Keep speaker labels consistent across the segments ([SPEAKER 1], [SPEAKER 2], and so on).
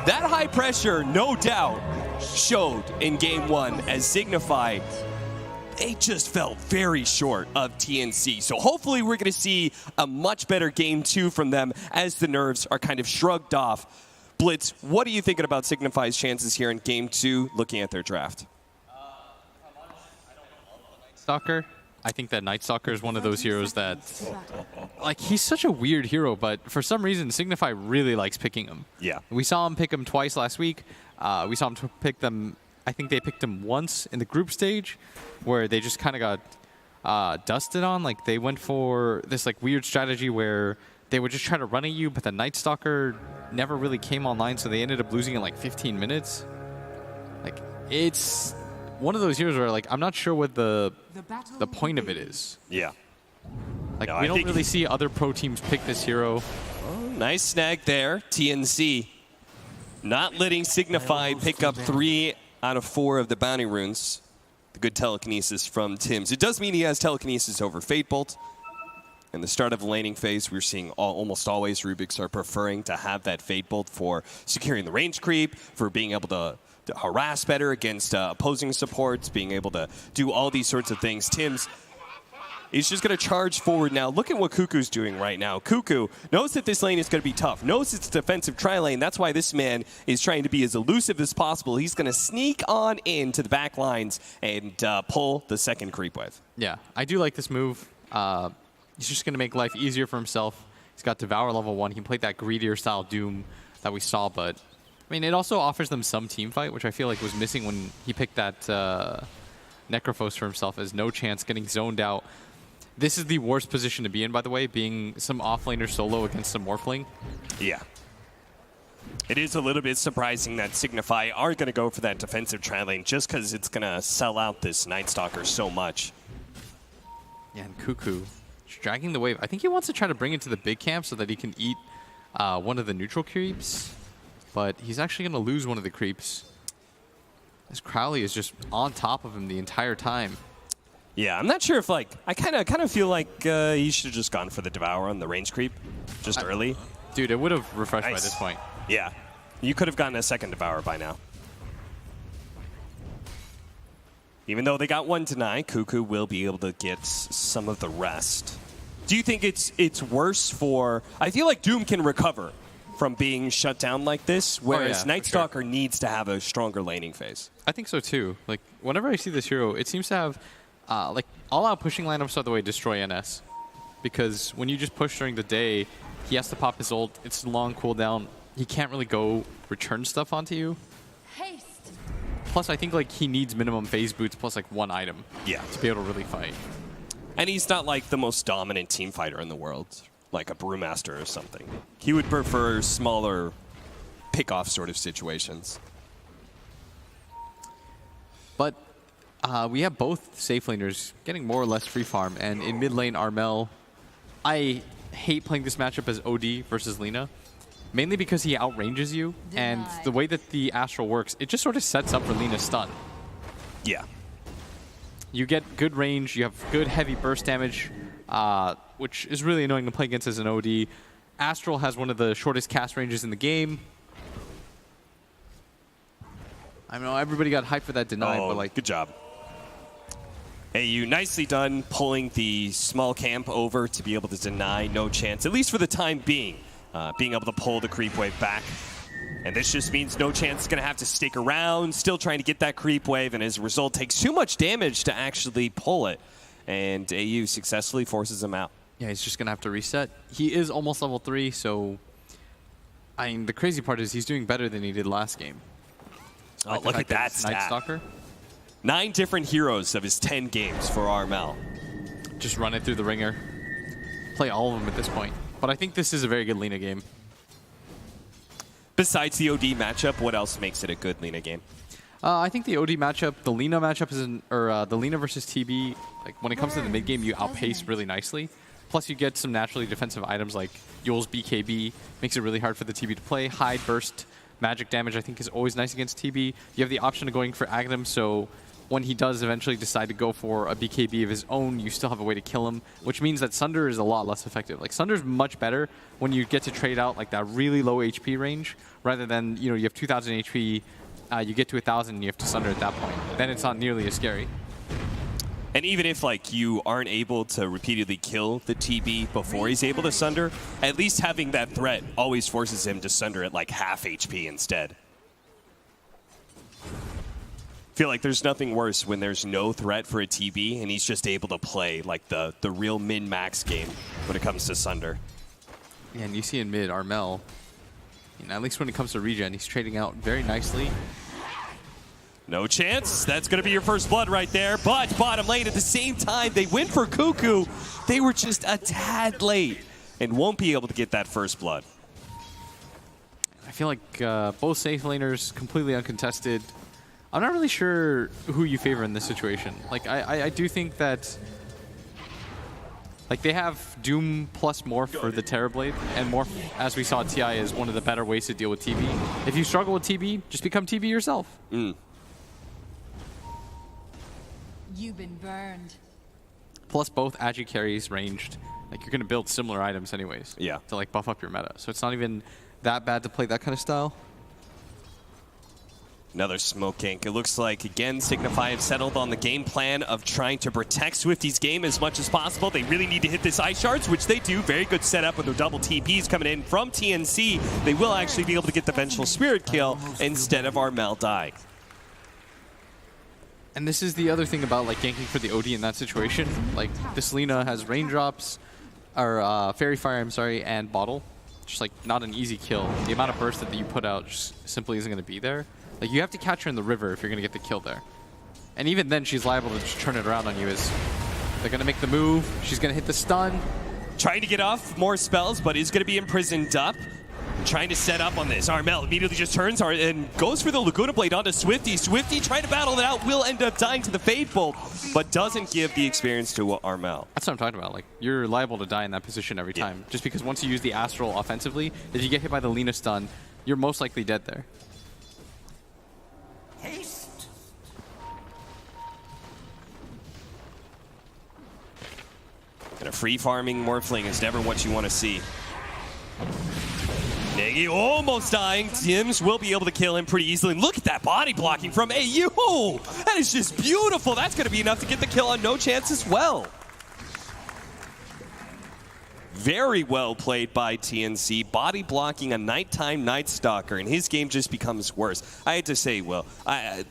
[SPEAKER 1] that high pressure, no doubt, showed in game one as Signify, they just fell very short of TNC. So hopefully we're going to see a much better game two from them as the nerves are kind of shrugged off. Blitz, what are you thinking about Signify's chances here in game two, looking at their draft?
[SPEAKER 2] Stalker. I think that Night Stalker is one of those heroes that, like, he's such a weird hero, but for some reason, Signify really likes picking him.
[SPEAKER 1] Yeah.
[SPEAKER 2] We saw him pick him twice last week. We saw him pick them, I think they picked him once in the group stage, where they just kind of got dusted on. Like, they went for this, like, weird strategy where they would just try to run at you, but the Night Stalker never really came online, so they ended up losing in, like, 15 minutes. Like, it's one of those heroes where, like, I'm not sure what the point of it is.
[SPEAKER 1] Yeah.
[SPEAKER 2] Like, no, we don't really see other pro teams pick this hero.
[SPEAKER 1] Oh, nice snag there. TNC not letting Signify pick up 3 out of 4 of the bounty runes. The good telekinesis from Tims. It does mean he has telekinesis over Fate Bolt. In the start of the laning phase, we're seeing almost always Rubiks are preferring to have that Fate Bolt for securing the range creep, for being able to harass better against opposing supports, being able to do all these sorts of things. Tims is just going to charge forward now. Look at what Cuckoo's doing right now. Cuckoo knows that this lane is going to be tough, knows it's a defensive tri-lane. That's why this man is trying to be as elusive as possible. He's going to sneak on into the back lines and pull the second creep wave.
[SPEAKER 2] Yeah, I do like this move. He's just going to make life easier for himself. He's got Devour level 1. He can play that greedier style Doom that we saw, but I mean, it also offers them some team fight, which I feel like was missing when he picked that Necrophos for himself as no chance, getting zoned out. This is the worst position to be in, by the way, being some offlaner solo against some Morphling.
[SPEAKER 1] Yeah. It is a little bit surprising that Signify are going to go for that defensive tri-lane just because it's going to sell out this Night Stalker so much.
[SPEAKER 2] Yeah, and Cuckoo dragging the wave. I think he wants to try to bring it to the big camp so that he can eat one of the neutral creeps, but he's actually going to lose one of the creeps. As Crowley is just on top of him the entire time.
[SPEAKER 1] Yeah, I'm not sure if, like, I kind of feel like he should have just gone for the Devour on the range creep just early.
[SPEAKER 2] Dude, it would have refreshed by this point.
[SPEAKER 1] Yeah, you could have gotten a second Devour by now. Even though they got one tonight, Cuckoo will be able to get some of the rest. Do you think it's worse for... I feel like Doom can recover from being shut down like this, whereas Night Stalker needs to have a stronger laning phase.
[SPEAKER 2] I think so too. Like, whenever I see this hero, it seems to have like all-out pushing lineups are the way to destroy NS. Because when you just push during the day, he has to pop his ult. It's a long cooldown. He can't really go return stuff onto you.
[SPEAKER 3] Haste.
[SPEAKER 2] Plus, I think like he needs minimum phase boots plus like 1 item.
[SPEAKER 1] Yeah.
[SPEAKER 2] To be able to really fight.
[SPEAKER 1] And he's not like the most dominant team fighter in the world, like a Brewmaster or something. He would prefer smaller pick-off sort of situations.
[SPEAKER 2] But we have both safe laners getting more or less free farm. And in mid lane, Armel, I hate playing this matchup as OD versus Lina. Mainly because he outranges you. And the way that the Astral works, it just sort of sets up for Lina's stun.
[SPEAKER 1] Yeah.
[SPEAKER 2] You get good range, you have good heavy burst damage, which is really annoying to play against as an OD. Astral has one of the shortest cast ranges in the game. I know everybody got hyped for that deny, but like...
[SPEAKER 1] Good job. AU, nicely done pulling the small camp over to be able to deny no chance, at least for the time being, being able to pull the creep wave back. And this just means no chance is going to have to stick around, still trying to get that creep wave, and as a result takes too much damage to actually pull it. And AU successfully forces him out.
[SPEAKER 2] Yeah, he's just going to have to reset. He is almost level 3, so... I mean, the crazy part is he's doing better than he did last game.
[SPEAKER 1] Oh, look at that stat.
[SPEAKER 2] Night Stalker.
[SPEAKER 1] 9 different heroes of his 10 games for Armel.
[SPEAKER 2] Just run it through the ringer. Play all of them at this point. But I think this is a very good Lina game.
[SPEAKER 1] Besides the OD matchup, what else makes it a good Lina game?
[SPEAKER 2] I think the OD matchup, the Lina matchup is the Lina versus TB, like when it comes to the mid game, you outpace really nicely. Plus you get some naturally defensive items like Yul's BKB, makes it really hard for the TB to play. Hide, burst, magic damage I think is always nice against TB. You have the option of going for Aghanim, so when he does eventually decide to go for a BKB of his own, you still have a way to kill him, which means that Sunder is a lot less effective. Like, Sunder's much better when you get to trade out like that really low HP range, rather than, you know, you have 2,000 HP, you get to 1,000 and you have to Sunder at that point. Then it's not nearly as scary.
[SPEAKER 1] And even if like you aren't able to repeatedly kill the TB before he's able to Sunder, at least having that threat always forces him to Sunder at like half HP instead. Feel like there's nothing worse when there's no threat for a TB and he's just able to play like the real min-max game when it comes to Sunder.
[SPEAKER 2] Yeah, and you see in mid, Armel, you know, at least when it comes to regen, he's trading out very nicely.
[SPEAKER 1] No chance. That's going to be your first blood right there. But bottom lane at the same time, they went for Cuckoo. They were just a tad late and won't be able to get that first blood.
[SPEAKER 2] I feel like both safe laners completely uncontested. I'm not really sure who you favor in this situation. Like, I do think that, like, they have Doom plus Morph for the Terrorblade, and Morph, as we saw at TI, is one of the better ways to deal with TB. If you struggle with TB, just become TB yourself.
[SPEAKER 1] Mm.
[SPEAKER 3] You've been burned.
[SPEAKER 2] Plus, both Agi carries ranged. Like, you're going to build similar items anyways.
[SPEAKER 1] Yeah.
[SPEAKER 2] To, like, buff up your meta. So it's not even that bad to play that kind of style.
[SPEAKER 1] Another smoke gank. It looks like, again, Signify have settled on the game plan of trying to protect Swifty's game as much as possible. They really need to hit this Ice Shards, which they do. Very good setup with the double TPs coming in from TNC. They will actually be able to get the Vengeful Spirit kill instead of Armel dying.
[SPEAKER 2] And this is the other thing about, like, ganking for the OD in that situation. Like, this Lina has Raindrops, or Fairy Fire, I'm sorry, and Bottle. Just, like, not an easy kill. The amount of burst that you put out just simply isn't going to be there. Like, you have to catch her in the river if you're going to get the kill there. And even then, she's liable to just turn it around on you. As they're going to make the move. She's going to hit the stun.
[SPEAKER 1] Trying to get off more spells, but is going to be imprisoned up. Trying to set up on this. Armel immediately just turns and goes for the Laguna Blade onto Swifty. Swifty trying to battle it out, will end up dying to the Fade Bolt, but doesn't give the experience to Armel.
[SPEAKER 2] That's what I'm talking about. Like, you're liable to die in that position every time. Just because once you use the Astral offensively, if you get hit by the Lina stun, you're most likely dead there.
[SPEAKER 3] Haste.
[SPEAKER 1] And a free farming Morphling is never what you want to see. Nagy almost dying. Tims will be able to kill him pretty easily. Look at that body blocking from AU. That is just beautiful. That's going to be enough to get the kill on No Chance as well. Very well played by TNC. Body blocking a nighttime Night Stalker, and his game just becomes worse. I had to say, Will,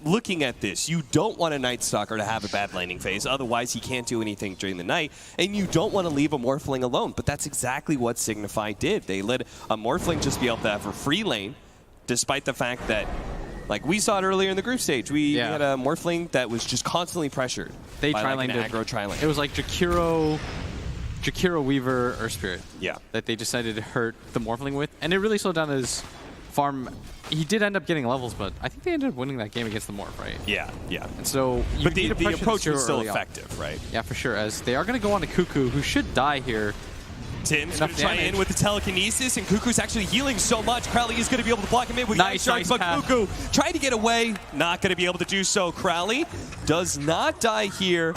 [SPEAKER 1] looking at this, you don't want a Night Stalker to have a bad laning phase. Otherwise, he can't do anything during the night, and you don't want to leave a Morphling alone. But that's exactly what Signify did. They let a Morphling just be able to have a free lane, despite the fact that, like we saw it earlier in the group stage, we had a Morphling that was just constantly pressured.
[SPEAKER 2] They
[SPEAKER 1] by
[SPEAKER 2] tri-laned
[SPEAKER 1] like an aggro tri-lane.
[SPEAKER 2] It was like Jakiro, Weaver, or Spirit.
[SPEAKER 1] Yeah. That
[SPEAKER 2] they decided to hurt the Morphling with. And it really slowed down his farm. He did end up getting levels, but I think they ended up winning that game against the Morph, right?
[SPEAKER 1] Yeah, yeah.
[SPEAKER 2] And so
[SPEAKER 1] but the approach was still effective, right?
[SPEAKER 2] Yeah, for sure. As they are going to go on to Cuckoo, who should die here.
[SPEAKER 1] Tim's going to try in with the telekinesis, and Cuckoo's actually healing so much. Crowley is going to be able to block him in with
[SPEAKER 2] nice
[SPEAKER 1] but
[SPEAKER 2] path.
[SPEAKER 1] Cuckoo trying to get away, not going to be able to do so. Crowley does not die here.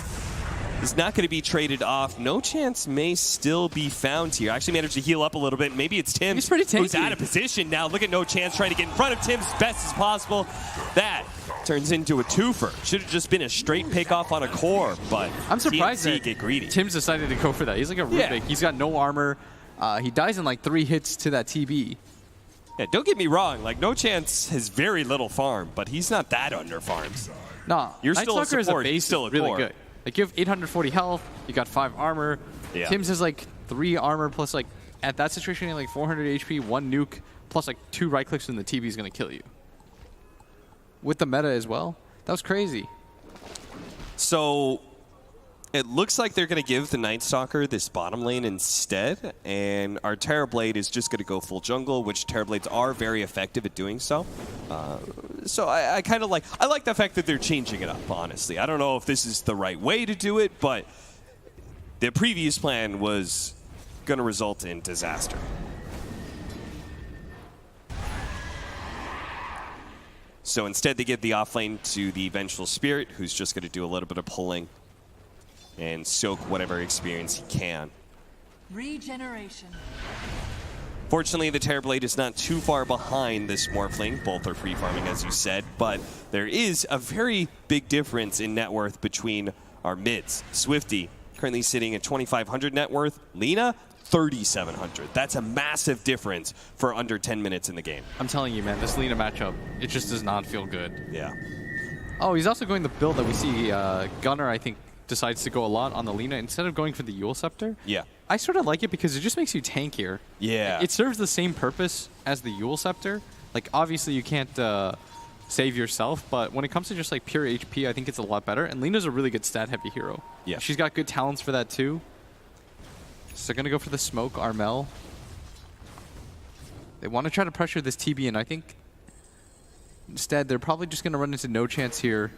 [SPEAKER 1] Is not going to be traded off. No Chance may still be found here. Actually managed to heal up a little bit. Maybe it's Tim who's out of position now. Look at No Chance trying to get in front of Tim as best as possible. That turns into a twofer. Should have just been a straight pick off on a core, but
[SPEAKER 2] I'm surprised
[SPEAKER 1] TNC
[SPEAKER 2] that
[SPEAKER 1] get greedy.
[SPEAKER 2] Tim's decided to go for that. He's like a Rubik. He's got no armor. He dies in like 3 hits to that TB.
[SPEAKER 1] Yeah, don't get me wrong. Like, No Chance has very little farm, but he's not that under farmed.
[SPEAKER 2] Nah,
[SPEAKER 1] you're still a support.
[SPEAKER 2] As a base
[SPEAKER 1] still a
[SPEAKER 2] really
[SPEAKER 1] core.
[SPEAKER 2] Good. Like, you have 840 health, you got 5 armor.
[SPEAKER 1] Yeah.
[SPEAKER 2] Tim's has like 3 armor plus, like, at that situation, you have like 400 HP, 1 nuke, plus like 2 right clicks and the TB is going to kill you. With the meta as well. That was crazy.
[SPEAKER 1] So it looks like they're going to give the Night Stalker this bottom lane instead, and our Terrorblade is just going to go full jungle, which Terrorblades are very effective at doing so. So I kind of like the fact that they're changing it up, honestly. I don't know if this is the right way to do it, but the previous plan was going to result in disaster. So instead, they give the offlane to the Vengeful Spirit, who's just going to do a little bit of pulling and soak whatever experience he can.
[SPEAKER 3] Regeneration.
[SPEAKER 1] Fortunately, the Terrorblade is not too far behind this Morphling. Both are free farming, as you said, but there is a very big difference in net worth between our mids. Swifty, currently sitting at 2,500 net worth. Lina, 3,700. That's a massive difference for under 10 minutes in the game.
[SPEAKER 2] I'm telling you, man, this Lina matchup, it just does not feel good.
[SPEAKER 1] Yeah.
[SPEAKER 2] Oh, he's also going the build that we see Gunnar, I think, decides to go a lot on the Lina instead of going for the Yule Scepter.
[SPEAKER 1] Yeah.
[SPEAKER 2] I sort of like it because it just makes you tankier.
[SPEAKER 1] Yeah.
[SPEAKER 2] It serves the same purpose as the Yule Scepter. Like, obviously, you can't save yourself, but when it comes to just, like, pure HP, I think it's a lot better. And Lina's a really good stat-heavy hero.
[SPEAKER 1] Yeah.
[SPEAKER 2] She's got good talents for that, too. So they're going to go for the smoke, Armel. They want to try to pressure this TB, and I think instead they're probably just going to run into no chance here,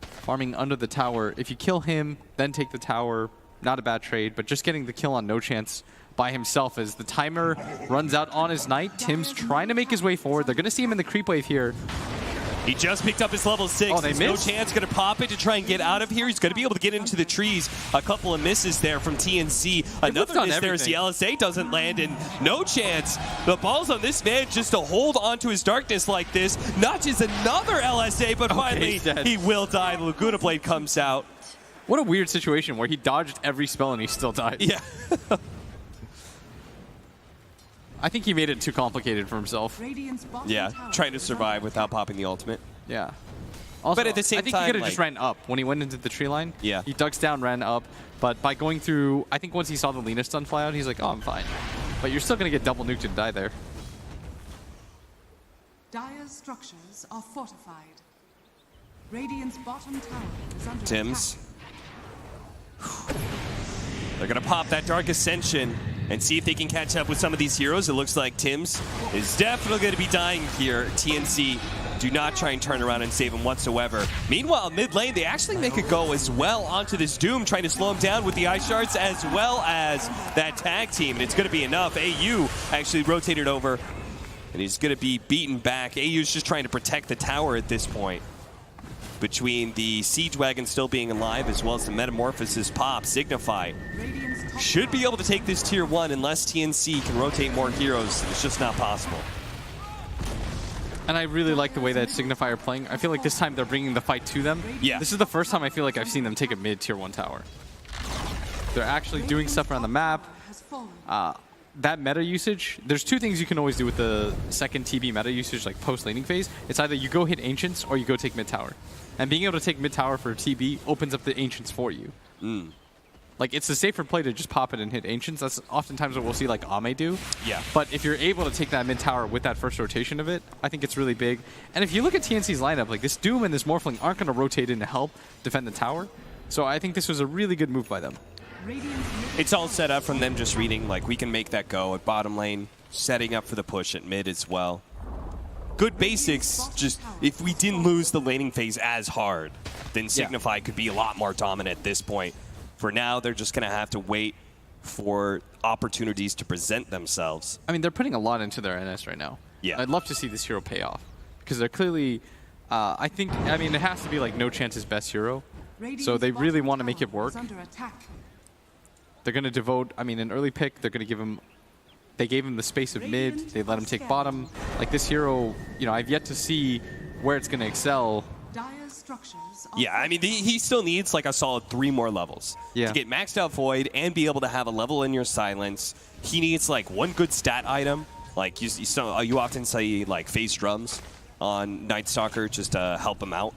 [SPEAKER 2] farming under the tower. If you kill him, then take the tower, not a bad trade, but just getting the kill on no chance by himself as the timer runs out on his knight. Tim's trying to make his way forward. They're going to see him in the creep wave here.
[SPEAKER 1] He just picked up his level 6.
[SPEAKER 2] Oh, they
[SPEAKER 1] There's
[SPEAKER 2] missed?
[SPEAKER 1] no chance. Going to pop it to try and get out of here. He's going to be able to get into the trees. A couple of misses there from TNC. Another
[SPEAKER 2] on
[SPEAKER 1] miss there as the
[SPEAKER 2] everything.
[SPEAKER 1] LSA doesn't land, and no chance. The ball's on this man just to hold onto his darkness like this. Notches another LSA, but finally
[SPEAKER 2] he's dead.
[SPEAKER 1] he will die. The Laguna Blade comes out.
[SPEAKER 2] What a weird situation where he dodged every spell and he still died.
[SPEAKER 1] Yeah.
[SPEAKER 2] I think he made it too complicated for himself.
[SPEAKER 3] Radiant's bottom
[SPEAKER 1] Yeah,
[SPEAKER 3] tower
[SPEAKER 1] trying to
[SPEAKER 3] is
[SPEAKER 1] survive
[SPEAKER 3] under
[SPEAKER 1] without
[SPEAKER 3] attack.
[SPEAKER 1] popping the ultimate.
[SPEAKER 2] Yeah. Also,
[SPEAKER 1] But at the same
[SPEAKER 2] I think
[SPEAKER 1] time,
[SPEAKER 2] he could have
[SPEAKER 1] like-
[SPEAKER 2] just ran up when he went into the tree line.
[SPEAKER 1] Yeah.
[SPEAKER 2] He ducks down, ran up, but by going through, I think once he saw the Lina stun fly out, he's like, oh, I'm fine. But you're still going to get double nuked and die there.
[SPEAKER 3] Dire's structures are fortified. Radiant's bottom tower is under
[SPEAKER 1] Tim's.
[SPEAKER 3] attack.
[SPEAKER 1] They're going to pop that Dark Ascension and see if they can catch up with some of these heroes. It looks like Tim's is definitely going to be dying here. TNC do not try and turn around and save him whatsoever. Meanwhile, mid lane, they actually make a go as well onto this Doom, trying to slow him down with the Ice Shards as well as that tag team. And it's going to be enough. AU actually rotated over, and he's going to be beaten back. AU's just trying to protect the tower at this point. Between the Siege Wagon still being alive as well as the Metamorphosis pop, Signify
[SPEAKER 3] Radiant's top
[SPEAKER 1] should be
[SPEAKER 3] tower
[SPEAKER 1] able to take this tier 1 unless TNC can rotate more heroes. It's just not possible.
[SPEAKER 2] And I really like the way that Signify are playing. I feel like this time they're bringing the fight to them.
[SPEAKER 1] Yeah.
[SPEAKER 2] This is the first time I feel like I've seen them take a mid tier 1 tower. They're actually doing stuff around the map.
[SPEAKER 3] has fallen.
[SPEAKER 2] That meta usage, there's two things you can always do with the second TB meta usage, like post-laning phase. It's either you go hit Ancients or you go take mid-tower. And being able to take mid-tower for TB opens up the Ancients for you. Like, it's a safer play to just pop it and hit Ancients. That's oftentimes what we'll see like Ame do.
[SPEAKER 1] Yeah.
[SPEAKER 2] But if you're able to take that mid-tower with that first rotation of it, I think it's really big. And if you look at TNC's lineup, like this Doom and this Morphling aren't going to rotate in to help defend the tower. So I think this was a really good move by them.
[SPEAKER 3] Radiant's
[SPEAKER 1] It's all set up from them just reading, like, we can make that go at bottom lane, setting up for the push at mid as well. Good basics, just if we didn't lose the laning phase as hard, then Signify could be a lot more dominant at this point. For now, they're just going to have to wait for opportunities to present themselves.
[SPEAKER 2] I mean, they're putting a lot into their NS right now.
[SPEAKER 1] Yeah.
[SPEAKER 2] I'd love to see this hero pay off. Because they're clearly, I mean, it has to be like no chance's best hero. So they really want to make it work.
[SPEAKER 3] under attack.
[SPEAKER 2] They're going to devote, I mean, an early pick, they're going to give him, they gave him the space of mid, they let him take bottom. Like this hero, you know, I've yet to see where it's going to excel.
[SPEAKER 3] Dire's structures are
[SPEAKER 1] Yeah, I mean, he still needs like a solid 3 more levels
[SPEAKER 2] Yeah.
[SPEAKER 1] to get maxed out Void and be able to have a level in your silence. He needs like one good stat item. Like you often see like phase drums on Night Stalker just to help him out.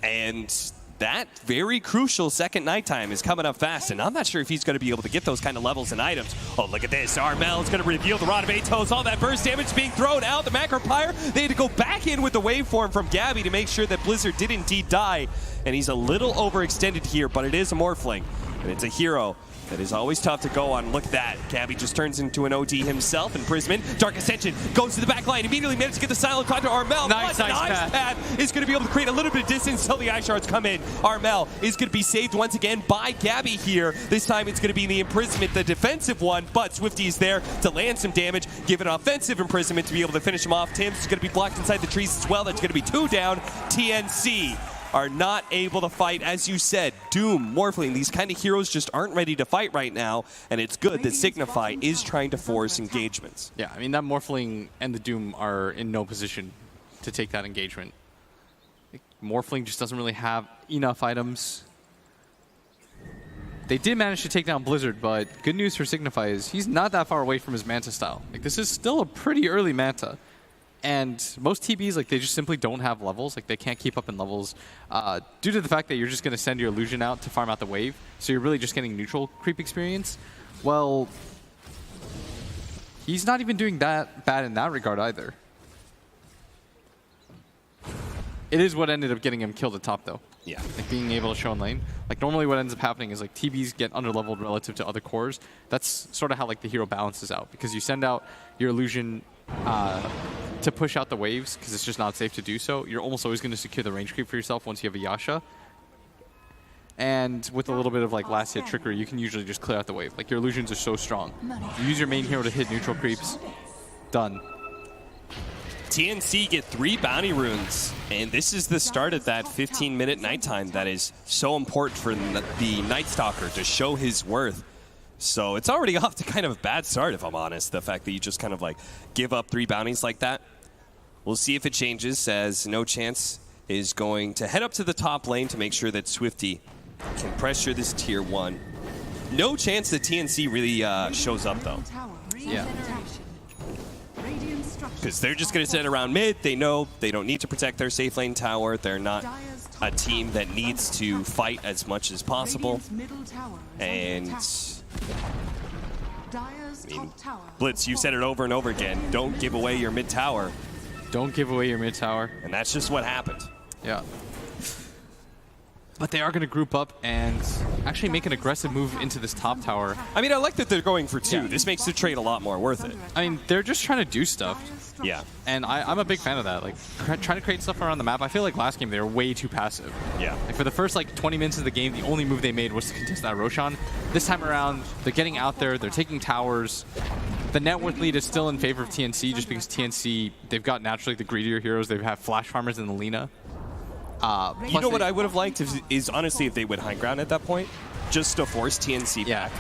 [SPEAKER 1] And that very crucial second nighttime is coming up fast, and I'm not sure if he's going to be able to get those kind of levels and items. Oh, look at this. Armel is going to reveal the Rod of Atos. All that burst damage being thrown out. The Macro Pyre, they had to go back in with the waveform from Gabby to make sure that Blizzard did indeed die. And he's a little overextended here, but it is a Morphling, and it's a hero That is always tough to go on. Look at that. Gabby just turns into an OD himself. Imprisonment. Dark Ascension goes to the back line. Immediately managed to get the silent cloud to Armel.
[SPEAKER 2] Nice
[SPEAKER 1] ice path is going to be able to create a little bit of distance until the ice shards come in. Armel is going to be saved once again by Gabby here. This time it's going to be the imprisonment, the defensive one, but Swifty is there to land some damage, give an offensive imprisonment to be able to finish him off. Tim's is going to be blocked inside the trees as well. That's going to be 2 down. TNC are not able to fight. As you said, Doom, Morphling, these kind of heroes just aren't ready to fight right now, and it's good that Signify is trying to force engagements.
[SPEAKER 2] Yeah, I mean, that Morphling and the Doom are in no position to take that engagement. Morphling just doesn't really have enough items. They did manage to take down Blizzard, but good news for Signify is he's not that far away from his Manta style. Like, this is still a pretty early Manta. And most TBs, like, they just simply don't have levels. Like, they can't keep up in levels due to the fact that you're just going to send your illusion out to farm out the wave. So you're really just getting neutral creep experience. Well, he's not even doing that bad in that regard either. It is what ended up getting him killed at top, though.
[SPEAKER 1] Yeah.
[SPEAKER 2] Like, being able to show in lane. Like, normally what ends up happening is, like, TBs get underleveled relative to other cores. That's sort of how, like, the hero balances out. Because you send out your illusion to push out the waves, because it's just not safe to do so. You're almost always going to secure the range creep for yourself once you have a Yasha. And with a little bit of, like, last hit trickery, you can usually just clear out the wave. Like, your illusions are so strong. You use your main hero to hit neutral creeps. Done.
[SPEAKER 1] TNC get 3 bounty runes, and this is the start of that 15-minute nighttime that is so important for the Night Stalker to show his worth. So it's already off to kind of a bad start, if I'm honest, the fact that you just kind of like give up 3 bounties like that. We'll see if it changes, as No Chance is going to head up to the top lane to make sure that Swifty can pressure this tier 1. No chance that TNC really shows up, though.
[SPEAKER 2] Yeah.
[SPEAKER 1] Because they're just going to sit around mid. They know they don't need to protect their safe lane tower. They're not a team that needs to fight as much as possible. And I mean, Blitz, you said it over and over again. Don't give away your mid tower.
[SPEAKER 2] Don't give away your mid tower.
[SPEAKER 1] And that's just what happened.
[SPEAKER 2] Yeah. But they are going to group up and actually make an aggressive move into this top tower.
[SPEAKER 1] I mean, I like that they're going for 2.
[SPEAKER 2] Yeah.
[SPEAKER 1] This makes the trade a lot more worth it.
[SPEAKER 2] I mean, they're just trying to do stuff.
[SPEAKER 1] Yeah.
[SPEAKER 2] And I'm a big fan of that. Like, trying to create stuff around the map. I feel like last game they were way too passive.
[SPEAKER 1] Yeah.
[SPEAKER 2] Like, for the first, like, 20 minutes of the game, the only move they made was to contest that Roshan. This time around, they're getting out there. They're taking towers. The net worth lead is still in favor of TNC just because TNC, they've got naturally the greedier heroes. They have Flash Farmers and the Lina.
[SPEAKER 1] You know what I would have liked is honestly if they went high ground at that point, just to force TNC back.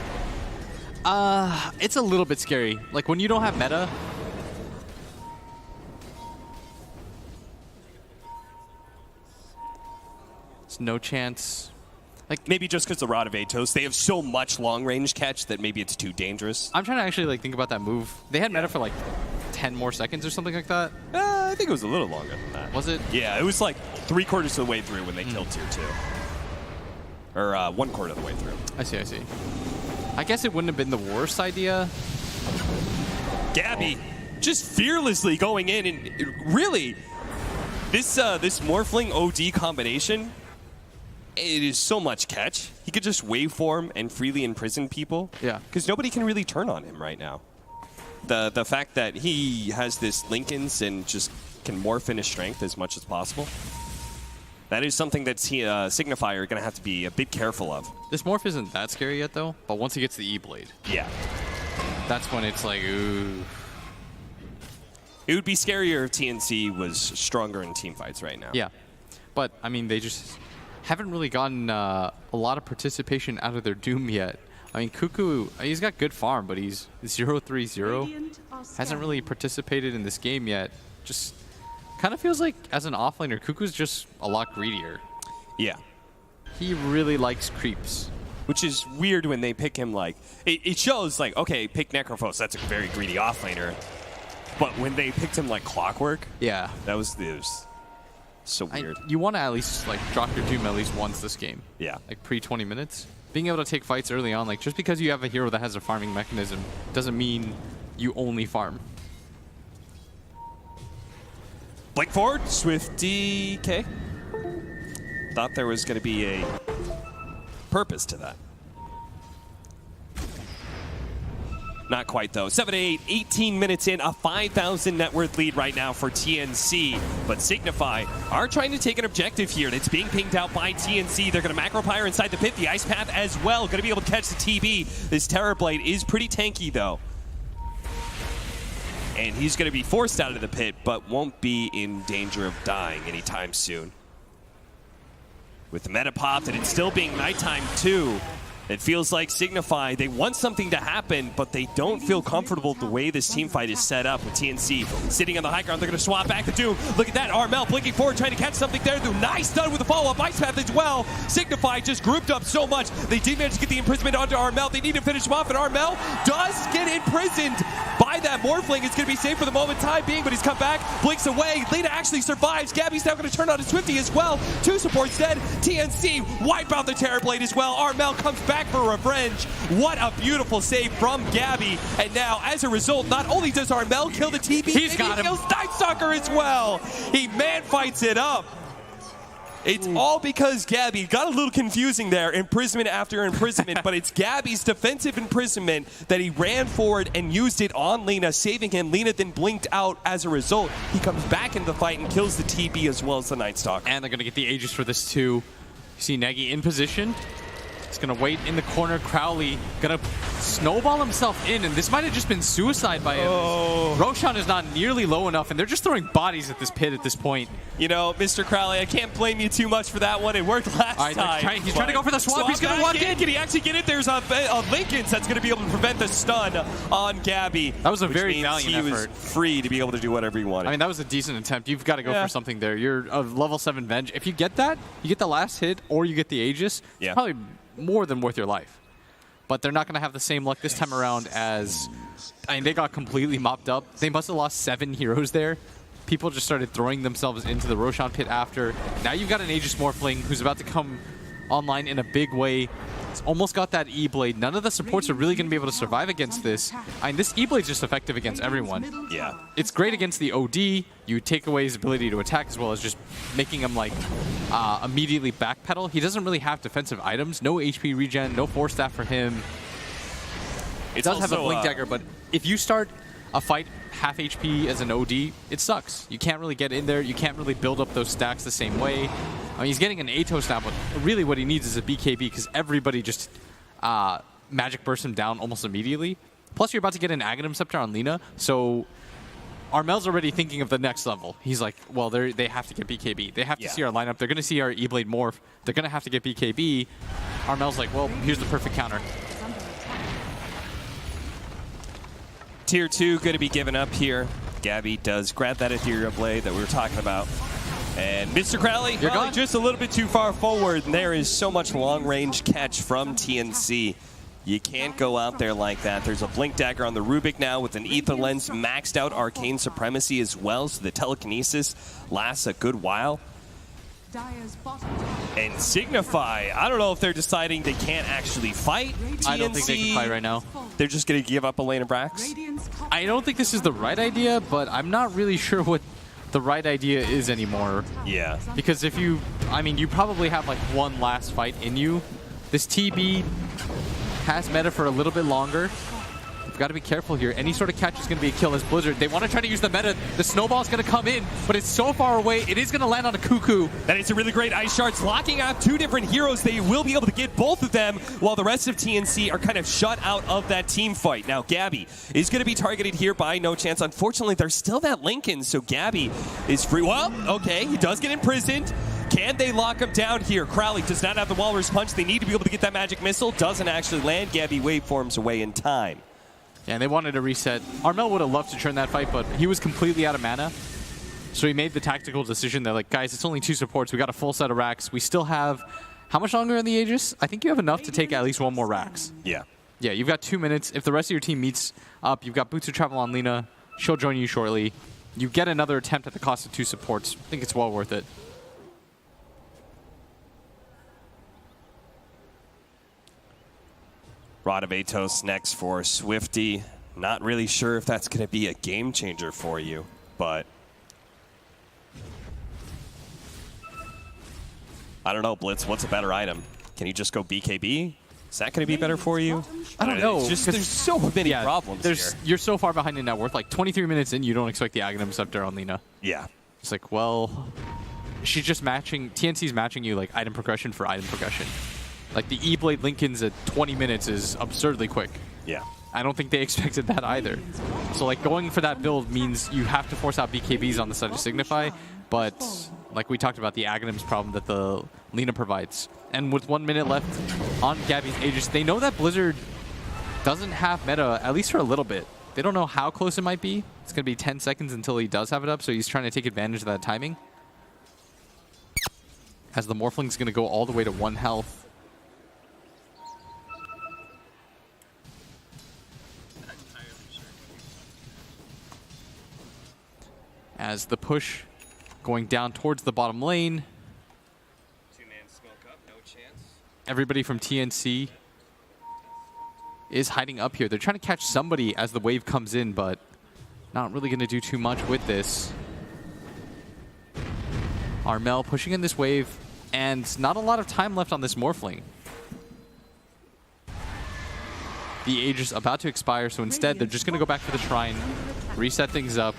[SPEAKER 2] It's a little bit scary. Like, when you don't have meta, it's no chance.
[SPEAKER 1] Like, maybe just because the Rod of Atos, they have so much long-range catch that maybe it's too dangerous.
[SPEAKER 2] I'm trying to actually, like, think about that move. They had meta for, like, 10 more seconds or something like that.
[SPEAKER 1] I think it was a little longer than that.
[SPEAKER 2] Was it?
[SPEAKER 1] Yeah, it was like 3/4 of the way through when they killed tier 2. Or 1/4 of the way through.
[SPEAKER 2] I see. I guess it wouldn't have been the worst idea.
[SPEAKER 1] Gabby just fearlessly going in, and really, this Morphling OD combination, it is so much catch. He could just waveform and freely imprison people.
[SPEAKER 2] Yeah.
[SPEAKER 1] Because nobody can really turn on him right now. The fact that he has this Lincoln's and just can morph in his strength as much as possible, that is something that Signify are going to have to be a bit careful of.
[SPEAKER 2] This morph isn't that scary yet, though. But once he gets the E-Blade,
[SPEAKER 1] Yeah.
[SPEAKER 2] that's when it's like, ooh.
[SPEAKER 1] It would be scarier if TNC was stronger in team fights right now.
[SPEAKER 2] Yeah. But, I mean, they just haven't really gotten a lot of participation out of their Doom yet. I mean, Cuckoo, he's got good farm, but he's 0-3-0. Hasn't really participated in this game yet. Just kind of feels like, as an offlaner, Cuckoo's just a lot greedier.
[SPEAKER 1] Yeah.
[SPEAKER 2] He really likes creeps.
[SPEAKER 1] Which is weird when they pick him like... It shows like, okay, pick Necrophos, that's a very greedy offlaner. But when they picked him like Clockwork,
[SPEAKER 2] Yeah.
[SPEAKER 1] it was so weird.
[SPEAKER 2] You want to at least, like, drop your Doom at least once this game.
[SPEAKER 1] Yeah.
[SPEAKER 2] Like, pre-20 minutes. Being able to take fights early on, like, just because you have a hero that has a farming mechanism doesn't mean you only farm.
[SPEAKER 1] Blink forward, Swifty K. Thought there was going to be a purpose to that. Not quite, though. 7-8, 18 minutes in, a 5,000 net worth lead right now for TNC. But Signify are trying to take an objective here, and it's being pinged out by TNC. They're going to Macro Pyre inside the pit, the Ice Path as well. Going to be able to catch the TB. This Terrorblade is pretty tanky, though. And he's going to be forced out of the pit, but won't be in danger of dying anytime soon. With the meta popped, and it's still being nighttime, too. It feels like Signify, they want something to happen, but they don't feel comfortable the way this team fight is set up with TNC sitting on the high ground. They're going to swap back to Doom. Look at that, Armel blinking forward, trying to catch something there. Nice stun with a follow-up Ice Path as well. Signify just grouped up so much. They did manage to get the imprisonment onto Armel. They need to finish him off, and Armel does get imprisoned by that Morphling. It's going to be safe for the moment time being, but he's come back, blinks away. Lena actually survives. Gabby's now going to turn on his Swifty as well. 2 supports dead. TNC wipe out the Terrorblade as well. Armel comes back for revenge. What a beautiful save from Gabby. And now, as a result, not only does Armel kill the TB,
[SPEAKER 2] he kills
[SPEAKER 1] Night Stalker as well. He man fights it up. It's all because Gabby got a little confusing there, imprisonment after imprisonment, but it's Gabby's defensive imprisonment that he ran forward and used it on Lena, saving him. Lena then blinked out. As a result, he comes back into the fight and kills the TB as well as the Night Stalker.
[SPEAKER 2] And they're going to get the Aegis for this too. You see Negi in position. He's going to wait in the corner. Crowley going to snowball himself in, and this might have just been suicide by him.
[SPEAKER 1] Oh.
[SPEAKER 2] Roshan is not nearly low enough, and they're just throwing bodies at this pit at this point.
[SPEAKER 1] You know, Mr. Crowley, I can't blame you too much for that one. It worked last time.
[SPEAKER 2] He's trying to go for the swap. He's going to walk in.
[SPEAKER 1] Can he actually get it? There's a Lincoln that's going to be able to prevent the stun on Gabby.
[SPEAKER 2] That was a very
[SPEAKER 1] means
[SPEAKER 2] valiant
[SPEAKER 1] he
[SPEAKER 2] effort.
[SPEAKER 1] was free to be able to do whatever he wanted.
[SPEAKER 2] I mean, that was a decent attempt. You've got to go for something there. You're a level 7 Venge. If you get that, you get the last hit, or you get the Aegis.
[SPEAKER 1] Yeah.
[SPEAKER 2] Probably more than worth your life. But they're not going to have the same luck this time around as... I mean, they got completely mopped up. They must have lost 7 heroes there. People just started throwing themselves into the Roshan pit after. Now you've got an Aegis Morphling who's about to come online in a big way. It's almost got that E-Blade. None of the supports are really going to be able to survive against this. I mean, this E-Blade's just effective against everyone.
[SPEAKER 1] Yeah.
[SPEAKER 2] It's great against the OD. You take away his ability to attack as well as just making him like immediately backpedal. He doesn't really have defensive items. No HP regen, no Force Staff for him. It does have a Blink Dagger, but if you start a fight half HP as an OD, it sucks. You can't really get in there. You can't really build up those stacks the same way. I mean, he's getting an Atos now, but really what he needs is a BKB because everybody just Magic Bursts him down almost immediately. Plus, you're about to get an Aghanim Scepter on Lena, so Armel's already thinking of the next level. He's like, well, they have to get BKB. They have to see our lineup. They're going to see our E-Blade morph. They're going to have to get BKB. Armel's like, well, here's the perfect counter.
[SPEAKER 1] Tier 2 going to be given up here. Gabby does grab that Ethereal Blade that we were talking about. And Mr. Crowley,
[SPEAKER 2] you're gone.
[SPEAKER 1] Just a little bit too far forward, and there is so much long-range catch from TNC. You can't go out there like that. There's a Blink Dagger on the Rubik now with an Ether Lens, maxed out Arcane Supremacy as well, so the telekinesis lasts a good while. And Signify, I don't know if they're deciding they can't actually fight TNC.
[SPEAKER 2] I don't think they can fight right now.
[SPEAKER 1] They're just going to give up a lane of Brax?
[SPEAKER 2] I don't think this is the right idea, but I'm not really sure what the right idea is anymore.
[SPEAKER 1] Yeah.
[SPEAKER 2] Because if you, I mean, you probably have like one last fight in you. This TB has meta for a little bit longer. You've got to be careful here. Any sort of catch is going to be a kill as Blizzard. They want to try to use the meta. The snowball is going to come in, but it's so far away. It is going to land on a Cuckoo.
[SPEAKER 1] That is a really great Ice Shards, locking out 2 different heroes. They will be able to get both of them, while the rest of TNC are kind of shut out of that team fight. Now, Gabby is going to be targeted here by No Chance. Unfortunately, there's still that Lincoln, so Gabby is free. Well, okay, he does get imprisoned. Can they lock him down here? Crowley does not have the Walrus Punch. They need to be able to get that magic missile. Doesn't actually land. Gabby waveforms away in time.
[SPEAKER 2] Yeah, and they wanted to reset. Armel would have loved to turn that fight, but he was completely out of mana. So he made the tactical decision. They're like, guys, it's only 2 supports. We got a full set of racks. We still have, how much longer in the Aegis? I think you have enough to take at least 1 more racks.
[SPEAKER 1] Yeah.
[SPEAKER 2] Yeah, you've got 2 minutes. If the rest of your team meets up, you've got Boots of Travel on Lena. She'll join you shortly. You get another attempt at the cost of 2 supports. I think it's well worth it.
[SPEAKER 1] Rod of Atos next for Swifty. Not really sure if that's going to be a game changer for you, but I don't know, Blitz. What's a better item? Can you just go BKB? Is that going to be better for you?
[SPEAKER 2] I don't know.
[SPEAKER 1] It's just, there's so many problems here.
[SPEAKER 2] You're so far behind in net worth. Like 23 minutes in, you don't expect the Aghanim Scepter on Lina.
[SPEAKER 1] Yeah.
[SPEAKER 2] It's like, well, she's just matching. TNC's matching you like item progression for item progression. Like the E-Blade Lincolns at 20 minutes is absurdly quick.
[SPEAKER 1] Yeah.
[SPEAKER 2] I don't think they expected that either. So like going for that build means you have to force out BKBs on the side of Signify, but like we talked about, the Aghanim's problem that the Lina provides. And with 1 minute left on Gabby's Aegis, they know that Blizzard doesn't have meta, at least for a little bit. They don't know how close it might be. It's going to be 10 seconds until he does have it up, so he's trying to take advantage of that timing. As the Morphling's going to go all the way to 1 health. As the push going down towards the bottom lane.
[SPEAKER 1] Two-man smoke up, no chance.
[SPEAKER 2] Everybody from TNC is hiding up here. They're trying to catch somebody as the wave comes in, but not really going to do too much with this. Armel pushing in this wave, and not a lot of time left on this Morphling. The age is about to expire, so instead they're just going to go back to the shrine, reset things up,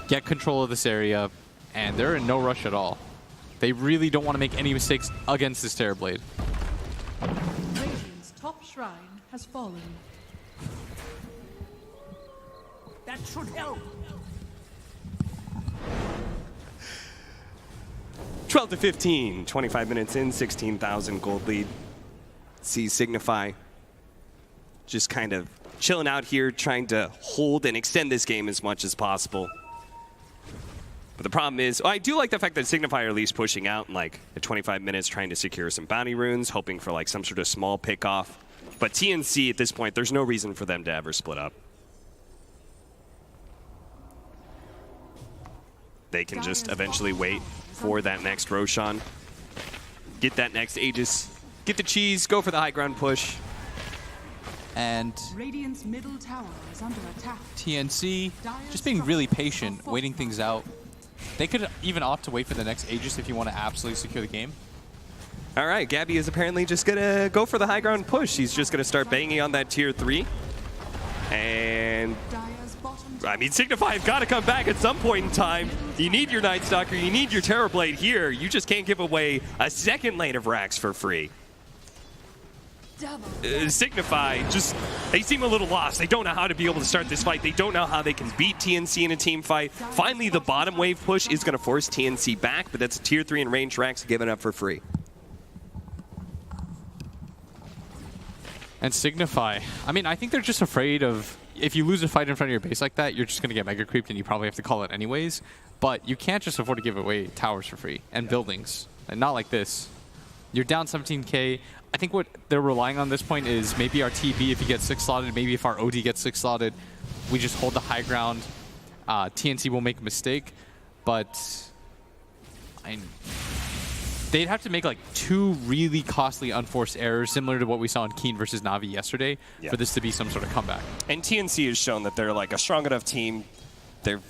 [SPEAKER 2] get control of this area, and they're in no rush at all. They really don't want to make any mistakes against this Terrorblade.
[SPEAKER 3] Radiant's top shrine has fallen.
[SPEAKER 4] That should help.
[SPEAKER 5] 12 to 15, 25 minutes in, 16,000 gold lead. See Signify just kind of chilling out here, trying to hold and extend this game as much as possible. But the problem is, I do like the fact that Signify are at least pushing out in like 25 minutes, trying to secure some bounty runes, hoping for like some sort of small pick-off. But TNC at this point, there's no reason for them to ever split up. They can just eventually wait for that next Roshan, get that next Aegis, get the cheese, go for the high ground push.
[SPEAKER 6] And
[SPEAKER 3] Radiant's middle tower is under attack.
[SPEAKER 6] TNC just being really patient, waiting things out. They could even opt to wait for the next Aegis if you want to absolutely secure the game.
[SPEAKER 5] All right, Gabby is apparently just going to go for the high ground push. She's just going to start banging on that tier 3. And
[SPEAKER 3] Dire's bottom
[SPEAKER 5] I mean, Signify have got to come back at some point in time. You need your Night Stalker, you need your Terrorblade here. You just can't give away a second lane of racks for free. Signify, just, they seem a little lost. They don't know how to be able to start this fight. They don't know how they can beat TNC in a team fight. Finally, the bottom wave push is going to force TNC back, but that's a tier 3 and range racks given up for free.
[SPEAKER 2] And Signify, I mean, I think they're just afraid of, if you lose a fight in front of your base like that, you're just going to get mega creeped and you probably have to call it anyways. But you can't just afford to give away towers for free and buildings. And not like this. You're down 17k. I think what they're relying on this point is maybe our TB, if he gets 6 slotted, maybe if our OD gets 6 slotted, we just hold the high ground. TNC will make a mistake, but they'd have to make like 2 really costly unforced errors, similar to what we saw in Keen versus Na'Vi yesterday, for this to be some sort of comeback.
[SPEAKER 5] And TNC has shown that they're like a strong enough team. They're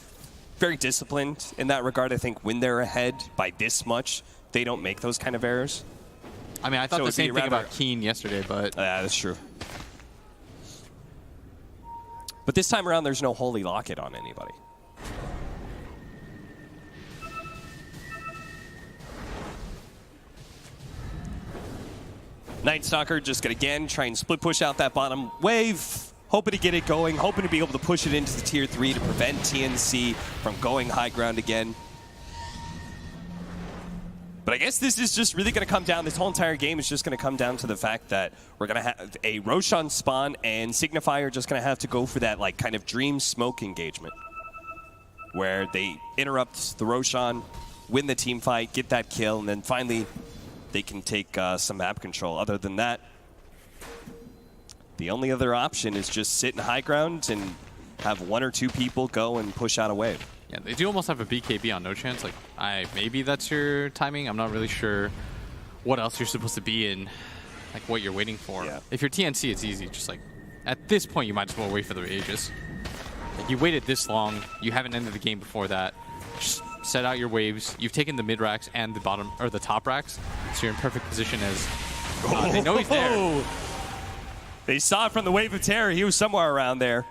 [SPEAKER 5] very disciplined in that regard. I think when they're ahead by this much, they don't make those kind of errors.
[SPEAKER 2] I mean, I thought
[SPEAKER 5] So
[SPEAKER 2] the
[SPEAKER 5] it'd be
[SPEAKER 2] same thing
[SPEAKER 5] rather-
[SPEAKER 2] about Keen yesterday, but
[SPEAKER 5] That's true. But this time around, there's no holy locket on anybody. Night Stalker just gonna again try and split push out that bottom wave, hoping to get it going, hoping to be able to push it into the tier 3 to prevent TNC from going high ground again. But I guess this is just really going to come down, this whole entire game is just going to come down to the fact that we're going to have a Roshan spawn and Signify are just going to have to go for that like kind of dream smoke engagement where they interrupt the Roshan, win the team fight, get that kill, and then finally they can take some map control. Other than that, the only other option is just sit in high ground and have 1 or 2 people go and push out a wave.
[SPEAKER 2] yeah, they do almost have a BKB on no chance. Like, maybe that's your timing. I'm not really sure what else you're supposed to be in, like what you're waiting for.
[SPEAKER 5] Yeah.
[SPEAKER 2] If you're TNC, it's easy. Just like, at this point, you might as well wait for the Aegis. Like, you waited this long. You haven't ended the game before that. Just set out your waves. You've taken the mid racks and the bottom or the top racks, so you're in perfect position as They know he's there.
[SPEAKER 1] Oh. They saw it from the Wave of Terror. He was somewhere around there.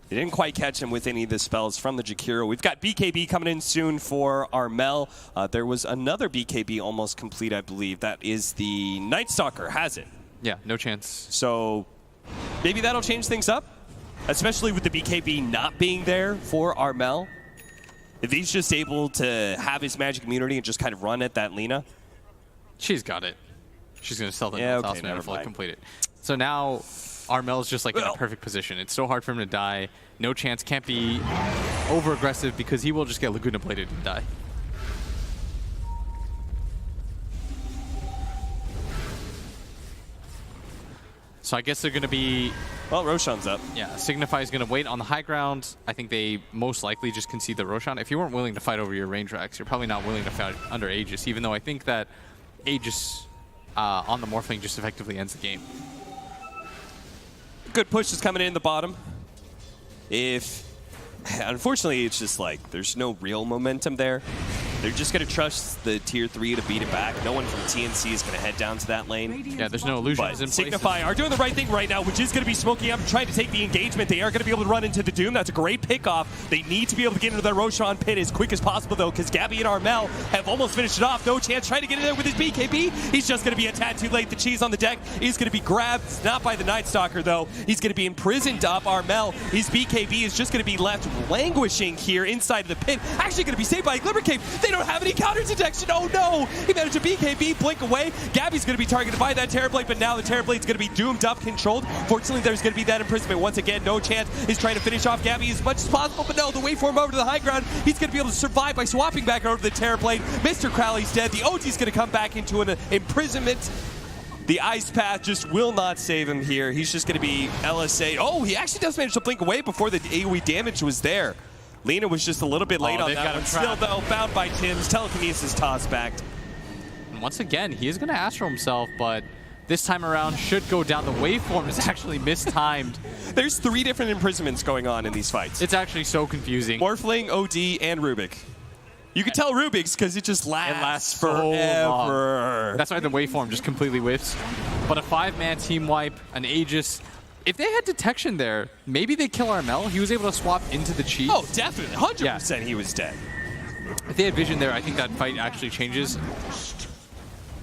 [SPEAKER 1] They didn't quite catch him with any of the spells from the Jakiro. We've got BKB coming in soon for Armel. There was another BKB almost complete, I believe. That is the Night Stalker, has it?
[SPEAKER 2] Yeah, no chance.
[SPEAKER 1] So maybe that'll change things up, especially with the BKB not being there for Armel. If he's just able to have his magic immunity and just kind of run at that Lina.
[SPEAKER 2] She's got it. She's going to sell the
[SPEAKER 1] okay,
[SPEAKER 2] never
[SPEAKER 1] never mind.
[SPEAKER 2] complete it. So now Armel's just like in a perfect position. It's so hard for him to die. No chance, can't be over aggressive because he will just get Laguna bladed and die. So I guess they're going to be,
[SPEAKER 1] Well, Roshan's up.
[SPEAKER 2] yeah, Signify is going to wait on the high ground. I think they most likely just concede the Roshan. If you weren't willing to fight over your range racks, you're probably not willing to fight under Aegis, even though I think that Aegis on the Morphling just effectively ends the game.
[SPEAKER 1] Good push is coming in the bottom. Unfortunately, it's just like there's no real momentum there. They're just going to trust the tier 3 to beat it back. No one from TNC is going to head down to that lane.
[SPEAKER 2] Yeah, there's no illusions
[SPEAKER 1] But
[SPEAKER 2] in place.
[SPEAKER 1] Signify are doing the right thing right now, which is going to be smoking up, trying to take the engagement. They are going to be able to run into the Doom. That's a great pickoff. They need to be able to get into their Roshan pit as quick as possible, though, because Gabby and Armel have almost finished it off. No chance trying to get in there with his BKB. He's just going to be a tad too late. The cheese on the deck is going to be grabbed, not by the Night Stalker, though. He's going to be imprisoned up. Armel, his BKB is just going to be left languishing here inside of the pit. Actually going to be saved by Glimmer Cave. They don't have any counter detection. Oh no! He managed to BKB, blink away. Gabby's going to be targeted by that Terrorblade, but now the Terrorblade's going to be doomed up, controlled. Fortunately, there's going to be that imprisonment once again. No chance. He's trying to finish off Gabby as much as possible, but no, the waveform over to the high ground. He's going to be able to survive by swapping back over to the Terrorblade. Mr. Crowley's dead. The OG's going to come back into an imprisonment. The Ice Path just will not save him here. He's just going to be LSA. Oh, he actually does manage to blink away before the AoE damage was there. Lina was just a little bit late on
[SPEAKER 2] they've
[SPEAKER 1] that
[SPEAKER 2] got
[SPEAKER 1] one.
[SPEAKER 2] him
[SPEAKER 1] Still,
[SPEAKER 2] trapped.
[SPEAKER 1] though, found by Tim's. Telekinesis toss back.
[SPEAKER 2] And once again, he is going to Astro himself, but this time around should go down. The waveform is actually mistimed.
[SPEAKER 1] There's 3 different imprisonments going on in these fights.
[SPEAKER 2] It's actually so confusing.
[SPEAKER 1] Morphling, OD, and Rubik. You can tell Rubik's because it just lasts
[SPEAKER 2] so
[SPEAKER 1] forever.
[SPEAKER 2] long. That's why the waveform just completely whiffs. But a 5-man team wipe, an Aegis. If they had detection there, maybe they kill Armel. He was able to swap into the cheese.
[SPEAKER 1] Oh, definitely. 100% he was dead.
[SPEAKER 2] If they had vision there, I think that fight actually changes.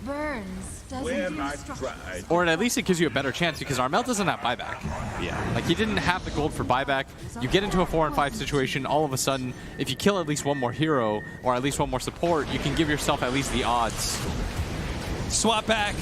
[SPEAKER 7] Burns doesn't do structure.
[SPEAKER 2] Or at least it gives you a better chance because Armel doesn't have buyback.
[SPEAKER 1] Yeah.
[SPEAKER 2] Like, he didn't have the gold for buyback. You get into a 4-on-5 situation, all of a sudden, if you kill at least one more hero or at least one more support, you can give yourself at least the odds.
[SPEAKER 1] Swap back.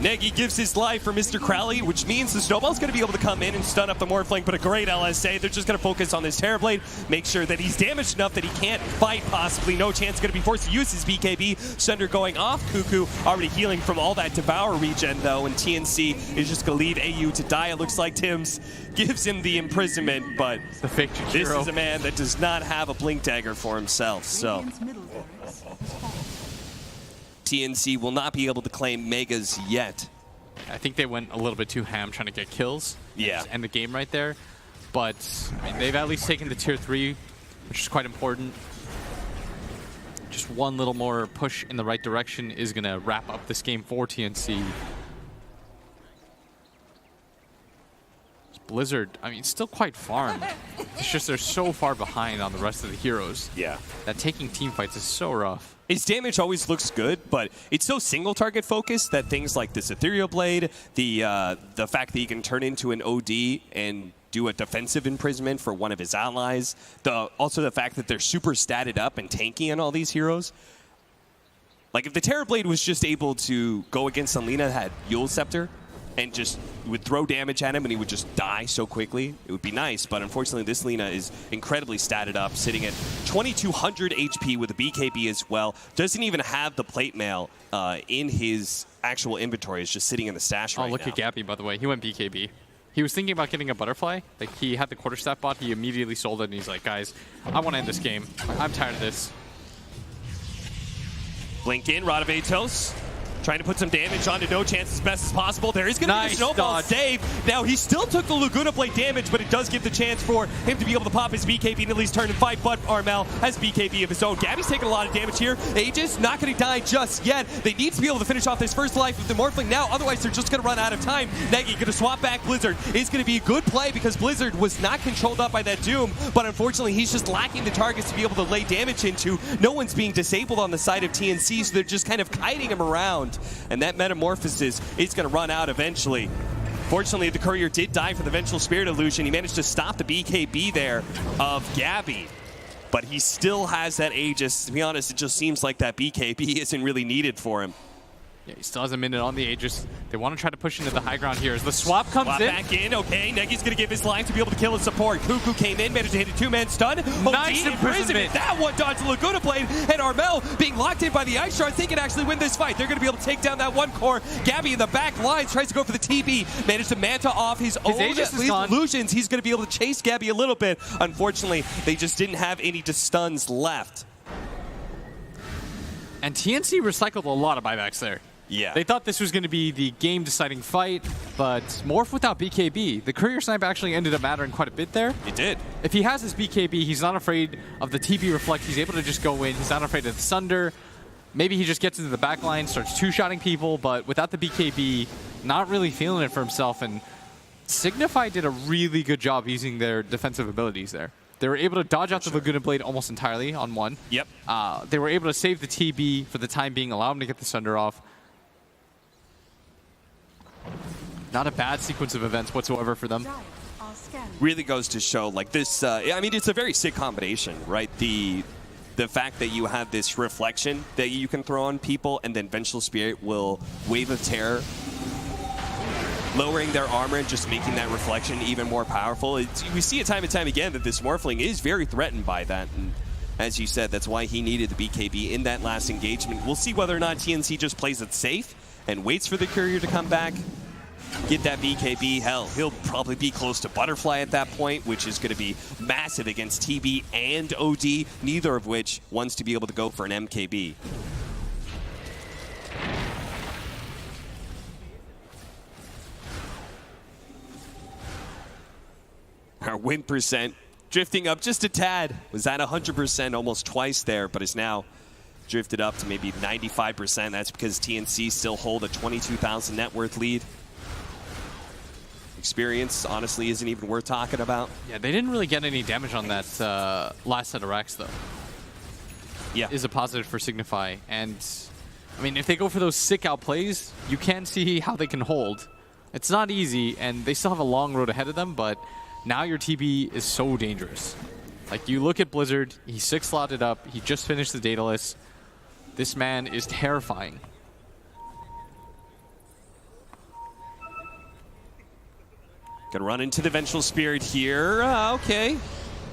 [SPEAKER 1] Nagy gives his life for Mr. Crowley, which means the Snowball's going to be able to come in and stun up the Morphling, but a great LSA. They're just going to focus on this Terrorblade, make sure that he's damaged enough that he can't fight possibly. No chance going to be forced to use his BKB. Sunder going off. Cuckoo already healing from all that Devour regen, though, and TNC is just going to leave AU to die. It looks like Tim's gives him the imprisonment, but
[SPEAKER 2] The fake
[SPEAKER 1] this
[SPEAKER 2] Jakiro.
[SPEAKER 1] is a man that does not have a Blink Dagger for himself, so
[SPEAKER 3] Radiant's middle barracks fall.
[SPEAKER 1] TNC will not be able to claim Megas yet.
[SPEAKER 2] I think they went a little bit too ham trying to get kills.
[SPEAKER 1] Yeah.
[SPEAKER 2] Just end the game right there. But I mean, they've at least taken the tier 3, which is quite important. Just one little more push in the right direction is going to wrap up this game for TNC. Blizzard, I mean, still quite farmed. It's just they're so far behind on the rest of the heroes
[SPEAKER 1] Yeah.
[SPEAKER 2] that taking team fights is so rough.
[SPEAKER 1] His damage always looks good, but it's so single target focused that things like this Ethereal Blade, the fact that he can turn into an OD and do a defensive imprisonment for one of his allies, also the fact that they're super statted up and tanky on all these heroes. Like if the Terrorblade was just able to go against Alina that had Yule Scepter and just would throw damage at him and he would just die so quickly, it would be nice. But unfortunately, this Lina is incredibly statted up, sitting at 2,200 HP with a BKB as well. Doesn't even have the plate mail in his actual inventory. It's just sitting in the stash right now.
[SPEAKER 2] Oh, look at Gabby, by the way. He went BKB. He was thinking about getting a butterfly. Like, he had the quarterstaff bot. He immediately sold it, and he's like, guys, I want to end this game. I'm tired of this.
[SPEAKER 1] Blink in, Rod of Atos. Trying to put some damage onto No Chance as best as possible. There is going to be a
[SPEAKER 2] Nice
[SPEAKER 1] snowball
[SPEAKER 2] dodge.
[SPEAKER 1] save. Now, he still took the Laguna Blade damage, but it does give the chance for him to be able to pop his BKB and at least turn and fight, but Armel has BKB of his own. Gabby's taking a lot of damage here. Aegis not going to die just yet. They need to be able to finish off this first life of the Morphling now, otherwise they're just going to run out of time. Negi going to swap back Blizzard. It's going to be a good play because Blizzard was not controlled up by that Doom, but unfortunately he's just lacking the targets to be able to lay damage into. No one's being disabled on the side of TNC, so they're just kind of kiting him around. And that Metamorphosis is going to run out eventually. Fortunately, the Courier did die for the Vengeful Spirit Illusion. He managed to stop the BKB there of Gabby. But he still has that Aegis. To be honest, it just seems like that BKB isn't really needed for him.
[SPEAKER 2] Yeah, he still has a minute on the Aegis. They want to try to push into the high ground here as the swap comes
[SPEAKER 1] Swap
[SPEAKER 2] in.
[SPEAKER 1] back in, okay. Negi's going to give his line to be able to kill his support. Cuckoo came in, managed to hit a two-man stun.
[SPEAKER 2] Nice
[SPEAKER 1] OD
[SPEAKER 2] imprisonment.
[SPEAKER 1] That one dodged the Laguna Blade, and Armel being locked in by the Ice Shards. They can actually win this fight. They're going to be able to take down that one core. Gabby in the back lines tries to go for the TB. Managed to Manta off his own
[SPEAKER 2] Aegis is gone.
[SPEAKER 1] illusions. He's going to be able to chase Gabby a little bit. Unfortunately, they just didn't have any stuns left.
[SPEAKER 2] And TNC recycled a lot of buybacks there.
[SPEAKER 1] Yeah.
[SPEAKER 2] They thought this was going to be the game-deciding fight, but Morph without BKB. The Courier Snipe actually ended up mattering quite a bit there.
[SPEAKER 1] It did.
[SPEAKER 2] If he has his BKB, he's not afraid of the TB Reflect. He's able to just go in. He's not afraid of the Sunder. Maybe he just gets into the back line, starts two-shotting people, but without the BKB, not really feeling it for himself. And Signify did a really good job using their defensive abilities there. They were able to dodge out the Laguna Blade almost entirely on one.
[SPEAKER 1] Yep.
[SPEAKER 2] They were able to save the TB for the time being, allow him to get the Sunder off. Not a bad sequence of events whatsoever for them.
[SPEAKER 1] Really goes to show, like, this, I mean, it's a very sick combination, right? The fact that you have this reflection that you can throw on people, and then Vengeful Spirit will Wave of Terror, lowering their armor and just making that reflection even more powerful. We see it time and time again that this Morphling is very threatened by that. And as you said, that's why he needed the BKB in that last engagement. We'll see whether or not TNC just plays it safe and waits for the Courier to come back, get that BKB. Hell, he'll probably be close to Butterfly at that point, which is going to be massive against TB and OD, neither of which wants to be able to go for an MKB. Our win percent drifting up just a tad. Was at 100% almost twice there, but is now drifted up to maybe 95%. That's because TNC still hold a 22,000 net worth lead. Experience, honestly, isn't even worth talking about.
[SPEAKER 2] Yeah, they didn't really get any damage on that last set of racks, though.
[SPEAKER 1] Yeah.
[SPEAKER 2] Is a positive for Signify. And, I mean, if they go for those sick outplays, you can see how they can hold. It's not easy, and they still have a long road ahead of them, but now your TB is so dangerous. Like, you look at Blizzard, he's 6-slotted up, he just finished the Daedalus. This man is terrifying.
[SPEAKER 1] Gonna run into the Vengeful Spirit here. Okay.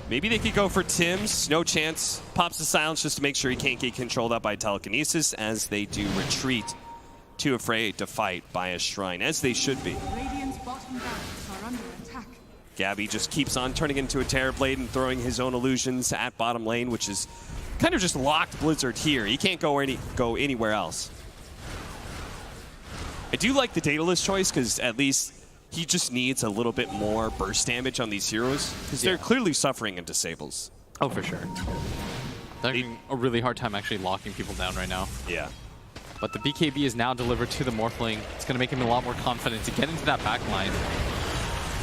[SPEAKER 1] Maybe they could go for Tim's. No chance. Pops the silence just to make sure he can't get controlled up by telekinesis, as they do retreat. Too afraid to fight by a shrine, as they should be.
[SPEAKER 3] Radiant's bottom barracks are under attack.
[SPEAKER 1] Gabby just keeps on turning into a Terror Blade and throwing his own illusions at bottom lane, which is kind of just locked Blizzard here. He can't go anywhere else. I do like the Daedalus choice, because at least he just needs a little bit more burst damage on these heroes, because they're clearly suffering in disables.
[SPEAKER 2] Oh, for sure. They're having a really hard time actually locking people down right now.
[SPEAKER 1] Yeah.
[SPEAKER 2] But the BKB is now delivered to the Morphling. It's going to make him a lot more confident to get into that back line.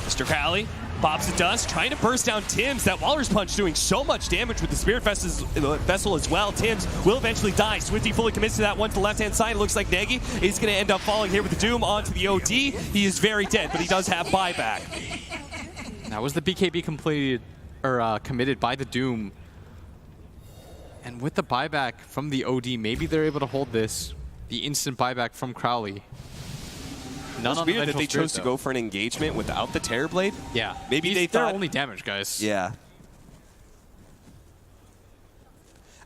[SPEAKER 1] Mr. Cali pops the dust, trying to burst down Tim's. That Walrus Punch doing so much damage with the Spirit Vessel as well. Tim's will eventually die. Swifty fully commits to that one to the left-hand side. It looks like Negi is going to end up falling here with the Doom onto the OD. He is very dead, but he does have buyback.
[SPEAKER 2] Now, was the BKB completed or committed by the Doom? And with the buyback from the OD, maybe they're able to hold this. The instant buyback from Crowley.
[SPEAKER 1] It's weird that they chose to go for an engagement without the Terror Blade.
[SPEAKER 2] Yeah.
[SPEAKER 1] Maybe they
[SPEAKER 2] they're
[SPEAKER 1] thought
[SPEAKER 2] only damage, guys.
[SPEAKER 1] Yeah.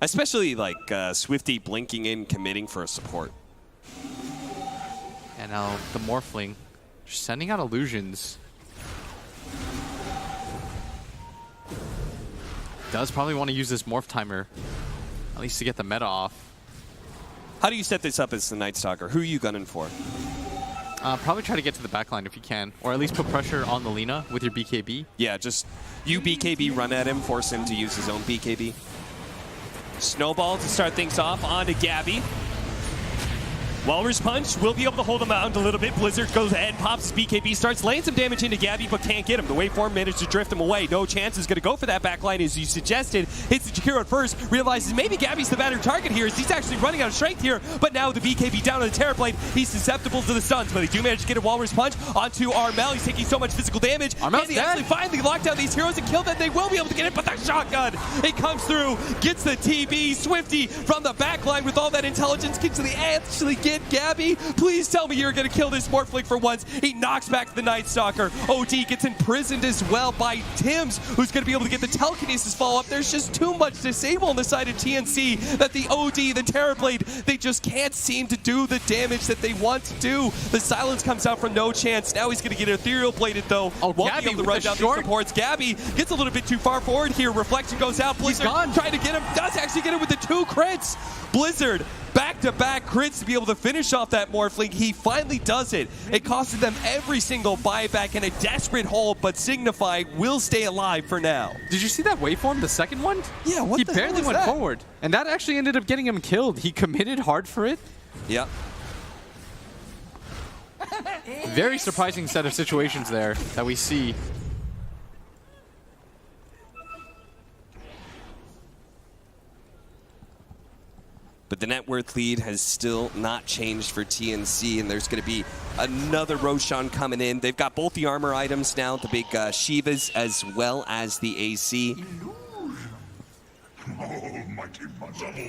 [SPEAKER 1] Especially like Swifty blinking in, committing for a support.
[SPEAKER 2] And now the Morphling just sending out illusions. Does probably want to use this Morph Timer, at least to get the meta off.
[SPEAKER 1] How do you set this up as the Night Stalker? Who are you gunning for?
[SPEAKER 2] Probably try to get to the backline if you can, or at least put pressure on the Lina with your BKB.
[SPEAKER 1] Yeah, just you BKB, run at him, force him to use his own BKB. Snowball to start things off onto Gabby. Walrus Punch will be able to hold him out a little bit. Blizzard goes ahead, pops his BKB, starts laying some damage into Gabby, but can't get him. The waveform managed to drift him away. No chance is going to go for that backline as you suggested. Hits the Jakiro at first, realizes maybe Gabby's the better target here as he's actually running out of strength here, but now the BKB down on the Terrorblade, he's susceptible to the stuns, but they do manage to get a Walrus Punch onto Armel. He's taking so much physical damage.
[SPEAKER 2] Armel's
[SPEAKER 1] Can he
[SPEAKER 2] dead.
[SPEAKER 1] actually finally lock down these heroes and kill them? They will be able to get it, but the shotgun, it comes through, gets the TB. Swifty from the backline with all that intelligence, gets to the actually get Gabby. Please tell me you're going to kill this Morphling for once. He knocks back the Night Stalker. OD gets imprisoned as well by Tims, who's going to be able to get the telekinesis follow-up. There's just too much disable on the side of TNC that the OD, the Terrorblade, they just can't seem to do the damage that they want to do. The silence comes out from No Chance. Now he's going to get Ethereal Bladed, though.
[SPEAKER 2] Oh,
[SPEAKER 1] Won't
[SPEAKER 2] Gabby
[SPEAKER 1] be able to
[SPEAKER 2] with
[SPEAKER 1] run
[SPEAKER 2] the
[SPEAKER 1] down
[SPEAKER 2] short.
[SPEAKER 1] these supports. Gabby gets a little bit too far forward here. Reflection goes out. Blizzard
[SPEAKER 2] gone.
[SPEAKER 1] trying to get him. Does actually get him with the 2 crits. Blizzard back-to-back crits to be able to finish off that Morphling. He finally does it. It costed them every single buyback and a desperate hold, but Signify will stay alive for now.
[SPEAKER 2] Did you see that waveform, the second one?
[SPEAKER 1] Yeah, what
[SPEAKER 2] he
[SPEAKER 1] the hell
[SPEAKER 2] barely
[SPEAKER 1] was
[SPEAKER 2] went
[SPEAKER 1] that?
[SPEAKER 2] forward. And that actually ended up getting him killed. He committed hard for it.
[SPEAKER 1] Yeah.
[SPEAKER 2] Very surprising set of situations there that we see.
[SPEAKER 1] But the net worth lead has still not changed for TNC, and there's going to be another Roshan coming in. They've got both the armor items now, the big Shivas, as well as the AC.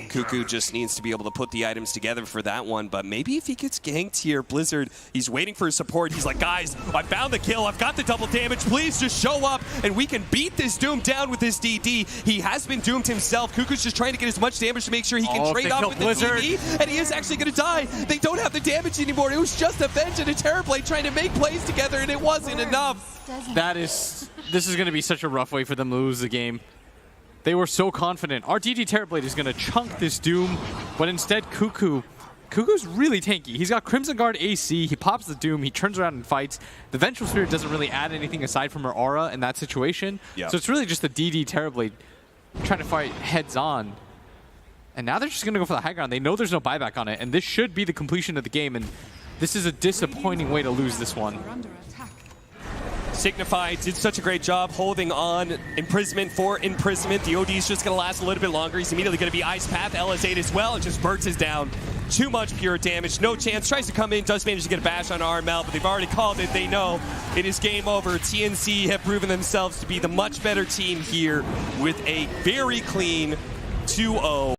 [SPEAKER 1] Cuckoo just needs to be able to put the items together for that one, but maybe if he gets ganked here, Blizzard, he's waiting for his support. He's like, guys, I found the kill. I've got the double damage. Please just show up, and we can beat this Doom down with this DD. He has been doomed himself. Cuckoo's just trying to get as much damage to make sure he can
[SPEAKER 2] Oh,
[SPEAKER 1] trade
[SPEAKER 2] they
[SPEAKER 1] off
[SPEAKER 2] kill
[SPEAKER 1] with
[SPEAKER 2] Blizzard.
[SPEAKER 1] the DD, and he is actually going to die. They don't have the damage anymore. It was just a Venge and a Terrorblade trying to make plays together, and it wasn't enough.
[SPEAKER 2] This is going to be such a rough way for them to lose the game. They were so confident. Our DD Terrorblade is going to chunk this Doom, but instead Cuckoo's really tanky. He's got Crimson Guard AC, he pops the Doom, he turns around and fights. The Vengeful Spirit doesn't really add anything aside from her aura in that situation.
[SPEAKER 1] Yeah.
[SPEAKER 2] So it's really just the DD Terrorblade trying to fight heads on. And now they're just going to go for the high ground. They know there's no buyback on it, and this should be the completion of the game, and this is a disappointing way to lose this one.
[SPEAKER 3] Are under attack.
[SPEAKER 1] Signify did such a great job holding on imprisonment for imprisonment. The OD is just going to last a little bit longer. He's immediately going to be Ice Path, LS8 as well. It just burns us down. Too much pure damage. No chance. Tries to come in. Does manage to get a bash on RML, but they've already called it. They know it is game over. TNC have proven themselves to be the much better team here with a very clean 2-0.